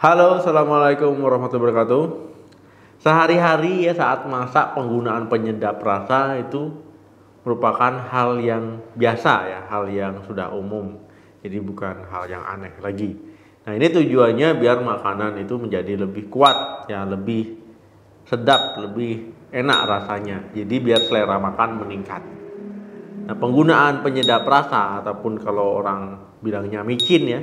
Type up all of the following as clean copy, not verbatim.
Halo, assalamualaikum warahmatullahi wabarakatuh. Sehari-hari ya saat masak penggunaan penyedap rasa itu merupakan hal yang biasa ya, hal yang sudah umum. Jadi bukan hal yang aneh lagi. Nah ini tujuannya biar makanan itu menjadi lebih kuat ya, lebih sedap, lebih enak rasanya. Jadi biar selera makan meningkat. Nah penggunaan penyedap rasa ataupun kalau orang bilangnya micin ya.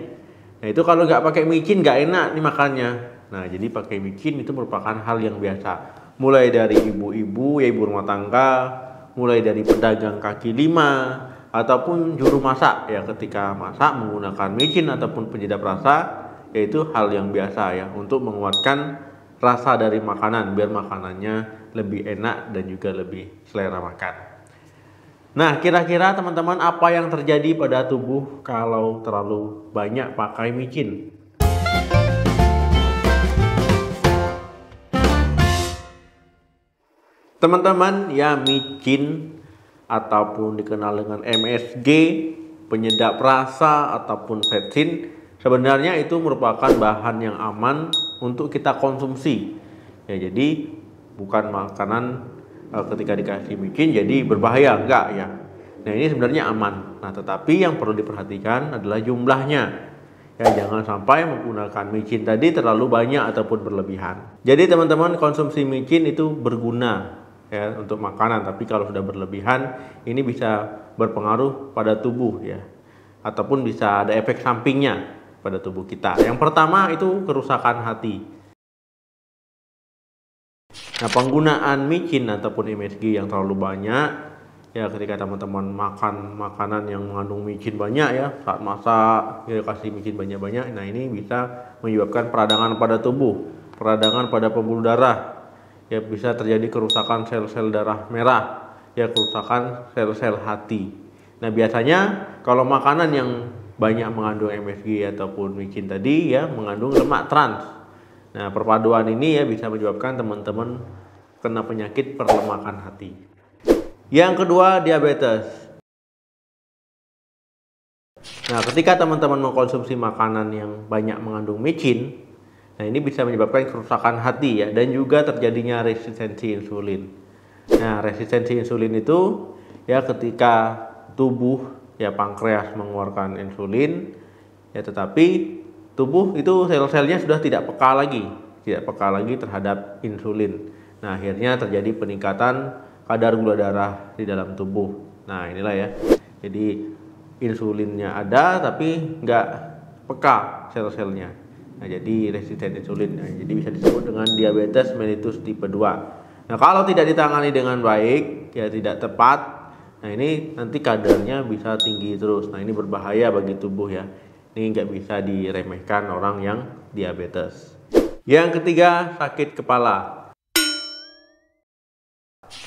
Nah itu kalau nggak pakai micin nggak enak nih makannya. Nah jadi pakai micin itu merupakan hal yang biasa. Mulai dari ibu-ibu, ya ibu rumah tangga, mulai dari pedagang kaki lima, ataupun juru masak ya ketika masak menggunakan micin ataupun penyedap rasa, yaitu hal yang biasa ya untuk menguatkan rasa dari makanan biar makanannya lebih enak dan juga lebih selera makan. Nah, kira-kira teman-teman apa yang terjadi pada tubuh kalau terlalu banyak pakai micin? Teman-teman, ya micin ataupun dikenal dengan MSG, penyedap rasa ataupun vetsin, sebenarnya itu merupakan bahan yang aman untuk kita konsumsi. Ya, jadi bukan makanan ketika dikasih micin jadi berbahaya, enggak ya. Nah ini sebenarnya aman. Nah tetapi yang perlu diperhatikan adalah jumlahnya. Ya jangan sampai menggunakan micin tadi terlalu banyak ataupun berlebihan. Jadi teman-teman, konsumsi micin itu berguna ya untuk makanan, tapi kalau sudah berlebihan ini bisa berpengaruh pada tubuh ya, ataupun bisa ada efek sampingnya pada tubuh kita. Yang pertama itu kerusakan hati. Nah, penggunaan micin ataupun MSG yang terlalu banyak ya ketika teman-teman makan makanan yang mengandung micin banyak ya saat masak ya kasih micin banyak-banyak, nah ini bisa menyebabkan peradangan pada tubuh, peradangan pada pembuluh darah ya, bisa terjadi kerusakan sel-sel darah merah ya, kerusakan sel-sel hati. Nah biasanya kalau makanan yang banyak mengandung MSG ataupun micin tadi ya mengandung lemak trans. Nah, perpaduan ini ya bisa menyebabkan teman-teman kena penyakit perlemakan hati. Yang kedua, diabetes. Nah, ketika teman-teman mengkonsumsi makanan yang banyak mengandung micin, nah ini bisa menyebabkan kerusakan hati ya, dan juga terjadinya resistensi insulin. Nah, resistensi insulin itu ya ketika tubuh ya pankreas mengeluarkan insulin ya, tetapi tubuh itu sel-selnya sudah tidak peka lagi terhadap insulin. Nah, akhirnya terjadi peningkatan kadar gula darah di dalam tubuh. Nah, inilah ya. Jadi insulinnya ada tapi nggak peka sel-selnya. Nah, jadi resisten insulin. Nah, jadi bisa disebut dengan diabetes mellitus tipe 2. Nah, kalau tidak ditangani dengan baik, ya tidak tepat, nah ini nanti kadarnya bisa tinggi terus. Nah, ini berbahaya bagi tubuh ya. Ini nggak bisa diremehkan orang yang diabetes. Yang ketiga, sakit kepala.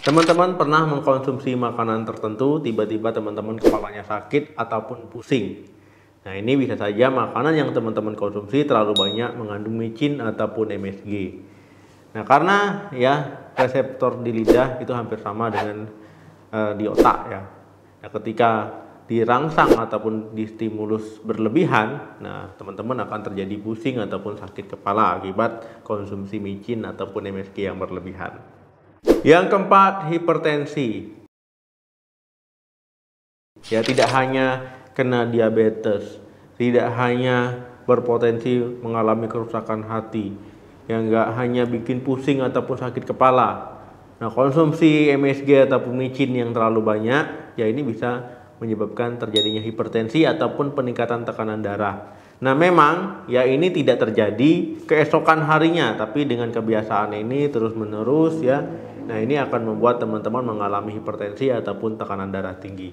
Teman-teman pernah mengkonsumsi makanan tertentu, tiba-tiba teman-teman kepalanya sakit ataupun pusing. Nah ini bisa saja makanan yang teman-teman konsumsi terlalu banyak mengandung micin ataupun MSG. Nah karena ya reseptor di lidah itu hampir sama dengan di otak ya. Nah ketika dirangsang ataupun distimulus berlebihan, nah teman-teman akan terjadi pusing ataupun sakit kepala akibat konsumsi micin ataupun MSG yang berlebihan. Yang keempat, hipertensi. Ya tidak hanya kena diabetes, tidak hanya berpotensi mengalami kerusakan hati, yang nggak hanya bikin pusing ataupun sakit kepala. Nah konsumsi MSG ataupun micin yang terlalu banyak, ya ini bisa menyebabkan terjadinya hipertensi ataupun peningkatan tekanan darah. Nah memang ya ini tidak terjadi keesokan harinya, tapi dengan kebiasaan ini terus menerus ya, nah ini akan membuat teman-teman mengalami hipertensi ataupun tekanan darah tinggi.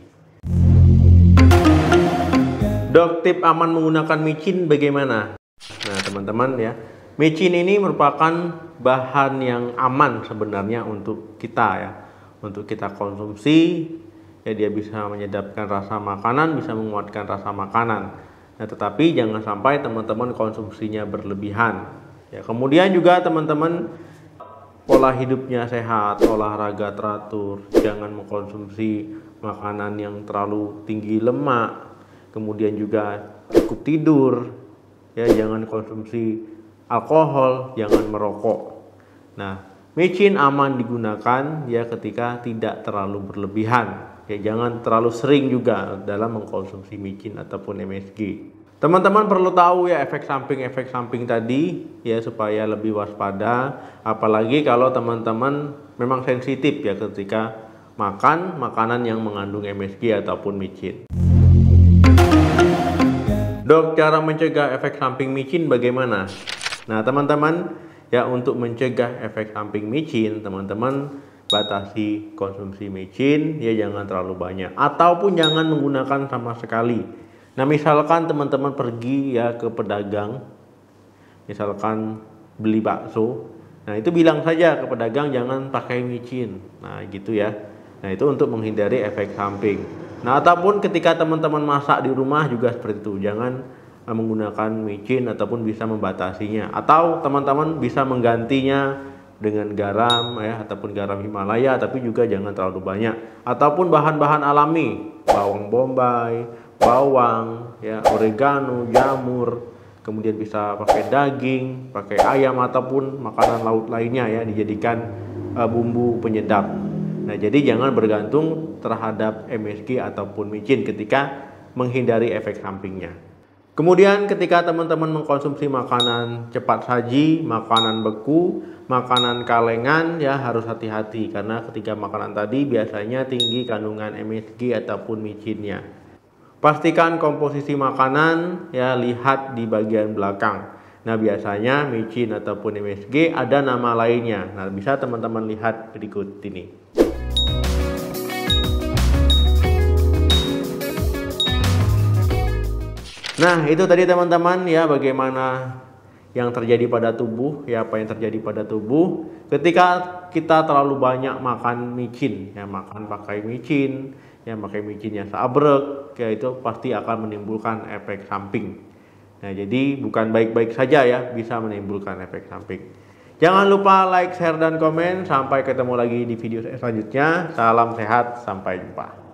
Dok, tip aman menggunakan micin bagaimana? Nah teman-teman ya, micin ini merupakan bahan yang aman sebenarnya untuk kita ya, untuk kita konsumsi. Ya dia bisa menyedapkan rasa makanan, bisa menguatkan rasa makanan. Nah, tetapi jangan sampai teman-teman konsumsinya berlebihan. Ya, kemudian juga teman-teman pola hidupnya sehat, olahraga teratur, jangan mengkonsumsi makanan yang terlalu tinggi lemak. Kemudian juga cukup tidur. Ya, jangan konsumsi alkohol, jangan merokok. Nah, micin aman digunakan ya ketika tidak terlalu berlebihan. Ya, jangan terlalu sering juga dalam mengkonsumsi micin ataupun MSG. Teman-teman perlu tahu ya efek samping tadi ya supaya lebih waspada, apalagi kalau teman-teman memang sensitif ya ketika makan makanan yang mengandung MSG ataupun micin. Dok, cara mencegah efek samping micin bagaimana? Nah, teman-teman ya untuk mencegah efek samping micin, teman-teman batasi konsumsi micin ya, jangan terlalu banyak ataupun jangan menggunakan sama sekali. Nah, misalkan teman-teman pergi ya ke pedagang, misalkan beli bakso, nah itu bilang saja ke pedagang jangan pakai micin. Nah, gitu ya. Nah, itu untuk menghindari efek samping. Nah, ataupun ketika teman-teman masak di rumah juga seperti itu, jangan menggunakan micin ataupun bisa membatasinya. Atau teman-teman bisa menggantinya dengan garam ya ataupun garam Himalaya, tapi juga jangan terlalu banyak. Ataupun bahan-bahan alami, bawang bombay, bawang, ya, oregano, jamur, kemudian bisa pakai daging, pakai ayam ataupun makanan laut lainnya ya dijadikan bumbu penyedap. Nah, jadi jangan bergantung terhadap MSG ataupun micin ketika menghindari efek sampingnya. Kemudian ketika teman-teman mengkonsumsi makanan cepat saji, makanan beku, makanan kalengan ya harus hati-hati karena ketika makanan tadi biasanya tinggi kandungan MSG ataupun micinnya. Pastikan komposisi makanan ya, lihat di bagian belakang. Nah, biasanya micin ataupun MSG ada nama lainnya. Nah, bisa teman-teman lihat berikut ini. Nah, itu tadi teman-teman ya bagaimana yang terjadi pada tubuh ya, apa yang terjadi pada tubuh ketika kita terlalu banyak makan micin ya, makan pakai micin ya, pakai micin yang seabrek ya, itu pasti akan menimbulkan efek samping. Nah, jadi bukan baik-baik saja ya, bisa menimbulkan efek samping. Jangan lupa like, share, dan komen. Sampai ketemu lagi di video selanjutnya. Salam sehat, sampai jumpa.